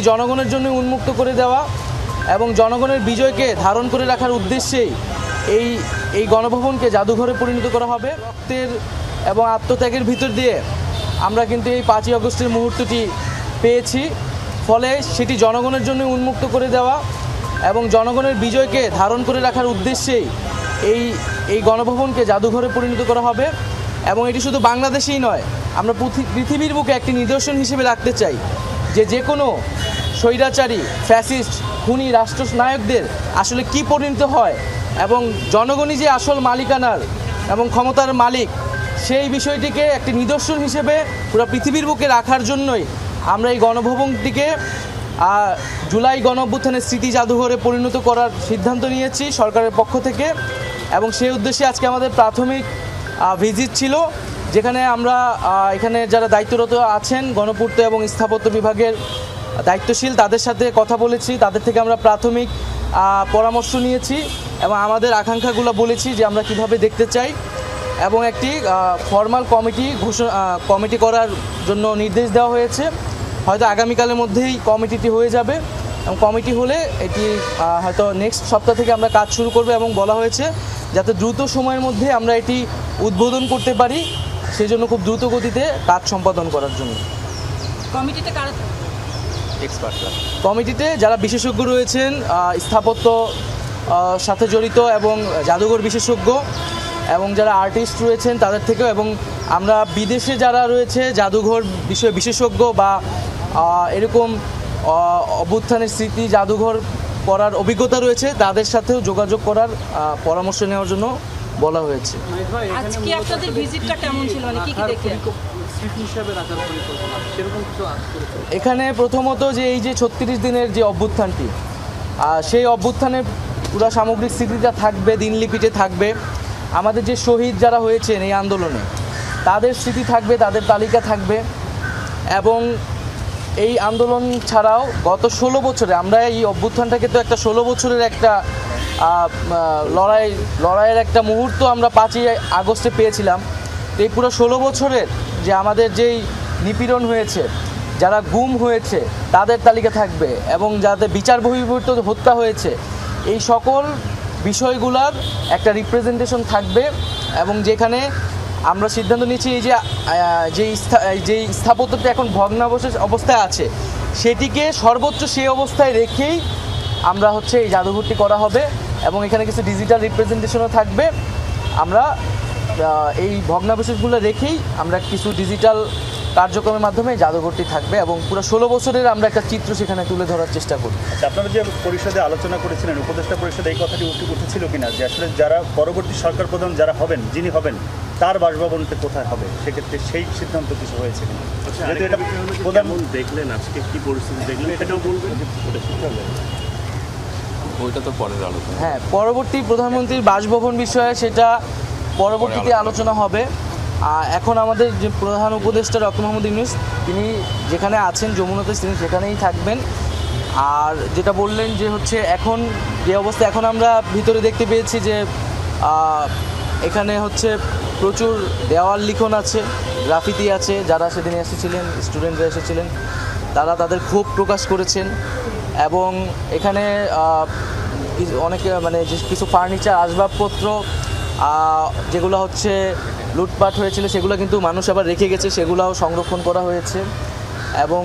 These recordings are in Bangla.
জনগণের জন্য উন্মুক্ত করে দেওয়া এবং জনগণের বিজয়কে ধারণ করে রাখার উদ্দেশ্যেই এই গণভবনকে জাদুঘরে পরিণত করা হবে। রক্তের এবং আত্মত্যাগের ভিতর দিয়ে আমরা কিন্তু এই 5ই আগস্টের মুহূর্তটি পেয়েছি, ফলে সেটি জনগণের জন্য উন্মুক্ত করে দেওয়া এবং জনগণের বিজয়কে ধারণ করে রাখার উদ্দেশ্যেই এই গণভবনকে জাদুঘরে পরিণত করা হবে। এবং এটি শুধু বাংলাদেশেই নয়, আমরা পৃথিবীর বুকে একটি নিদর্শন হিসেবে রাখতে চাই যে কোনো স্বৈরাচারী ফ্যাসিস্ট খুনি রাষ্ট্রনায়কদের আসলে কি পরিণত হয় এবং জনগণই যে আসল মালিকানার এবং ক্ষমতার মালিক, সেই বিষয়টিকে একটি নিদর্শন হিসেবে পুরো পৃথিবীর বুকে রাখার জন্যই আমরা এই গণভবনটিকে জুলাই গণঅভ্যুত্থানের স্মৃতি জাদুঘরে পরিণত করার সিদ্ধান্ত নিয়েছি সরকারের পক্ষ থেকে। এবং সেই উদ্দেশ্যে আজকে আমাদের প্রাথমিক ভিজিট ছিল, যেখানে আমরা এখানে যারা দায়িত্বরত আছেন গণপূর্ত এবং স্থাপত্য বিভাগের দায়িত্বশীল তাদের সাথে কথা বলেছি, তাদের থেকে আমরা প্রাথমিক পরামর্শ নিয়েছি এবং আমাদের আকাঙ্ক্ষাগুলো বলেছি যে আমরা কিভাবে দেখতে চাই এবং একটি ফর্মাল কমিটি করার জন্য নির্দেশ দেওয়া হয়েছে। হয়তো আগামীকালের মধ্যেই কমিটিটি হয়ে যাবে এবং কমিটি হলে এটি হয়তো নেক্সট সপ্তাহ থেকে আমরা কাজ শুরু করব এবং বলা হয়েছে যাতে দ্রুত সময়ের মধ্যে আমরা এটি উদ্বোধন করতে পারি, সেই জন্য খুব দ্রুত গতিতে কাজ সম্পাদন করার জন্য। কমিটিতে কারা এক্সপার্টরা, কমিটিতে যারা বিশেষজ্ঞ রয়েছেন স্থাপত্য সাথে জড়িত এবং জাদুঘর বিশেষজ্ঞ এবং যারা আর্টিস্ট রয়েছেন তাদের থেকেও, এবং আমরা বিদেশে যারা রয়েছে জাদুঘর বিষয়ে বিশেষজ্ঞ বা এরকম অভ্যুত্থানের স্মৃতি জাদুঘর করার অভিজ্ঞতা রয়েছে তাদের সাথেও যোগাযোগ করার পরামর্শ নেওয়ার জন্য বলা হয়েছে। আজকে আপনাদের ভিজিটটা কেমন ছিল, মানে কি কি দেখলেন? এখানে প্রথমত যে এই যে 36 দিনের যে অভ্যুত্থানটি, সেই অভ্যুত্থানের পুরো সামগ্রিক স্মৃতিটা থাকবে, দিনলিপিতে থাকবে। আমাদের যে শহীদ যারা হয়েছেন এই আন্দোলনে তাদের স্মৃতি থাকবে, তাদের তালিকা থাকবে। এবং এই আন্দোলন ছাড়াও গত 16 বছরে আমরা এই অভ্যুত্থানটাকে তো একটা 16 বছরের একটা লড়াইয়ের একটা মুহূর্ত আমরা 5ই আগস্টে পেয়েছিলাম। এই পুরো 16 বছরের যে আমাদের যেই নিপীড়ন হয়েছে, যারা গুম হয়েছে তাদের তালিকা থাকবে এবং যাদের বিচার বহির্ভূত হত্যা হয়েছে, এই সকল বিষয়গুলোর একটা রিপ্রেজেন্টেশন থাকবে। এবং যেখানে আমরা সিদ্ধান্ত নিয়েছি এই যে স্থাপত্যটা এখন ভগ্নাবশেষ অবস্থায় আছে সেটিকে সর্বোচ্চ সেই অবস্থায় রেখেই আমরা এই জাদুঘরটি করা হবে এবং এখানে কিছু ডিজিটাল রিপ্রেজেন্টেশনও থাকবে। আমরা এই ভগ্নাবশেষগুলো রেখেই আমরা কিছু ডিজিটাল কার্যক্রমের মাধ্যমে জাদুঘরটি থাকবে এবং পুরো 16 বছরের আমরা একটা চিত্র সেখানে তুলে ধরার চেষ্টা করি। আচ্ছা, আপনারা যে পরিষদে আলোচনা করেছিলেন, উপদেষ্টা পরিষদে এই কথাটি উঠেছিল কিনা যে আসলে যারা পরবর্তী সরকার প্রধান যারা হবেন, যিনি হবেন তার বাসভবনটা কোথায় হবে, সেক্ষেত্রে সেই সিদ্ধান্ত কিছু হয়েছে কিনা? যেহেতু এটা প্রধান দেখলেন আজকে কি পরিস্থিতি দেখলেন এটাও বলবেন। ওইটা তো পরের আলোচনা। হ্যাঁ, পরবর্তী প্রধানমন্ত্রীর বাসভবন বিষয়ে সেটা পরবর্তীতে আলোচনা হবে। এখন আমাদের যে প্রধান উপদেষ্টা ডক্টর মোহাম্মদ ইউনূস তিনি যেখানে আছেন যমুনাতে, তিনি সেখানেই থাকবেন। আর যেটা বললেন যে এখন যে অবস্থা, এখন আমরা ভিতরে দেখতে পেয়েছি যে এখানে প্রচুর দেওয়াল লিখন আছে, গ্রাফিতি আছে। যারা সেদিন এসেছিলেন, স্টুডেন্টরা এসেছিলেন, তারা তাদের ক্ষোভ প্রকাশ করেছেন। এবং এখানে অনেকে কিছু ফার্নিচার আসবাবপত্র যেগুলো লুটপাট হয়েছিল সেগুলো কিন্তু মানুষ আবার রেখে গেছে, সেগুলোও সংরক্ষণ করা হয়েছে। এবং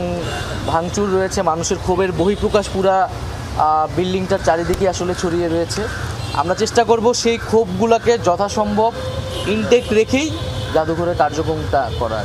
ভাঙচুর রয়েছে, মানুষের ক্ষোভের বহিঃপ্রকাশ পুরা বিল্ডিংটার চারিদিকে ছড়িয়ে রয়েছে। আমরা চেষ্টা করব সেই ক্ষোভগুলোকে যথাসম্ভব ইনটেক্ট রেখেই জাদুঘরের কার্যক্রমটা করার।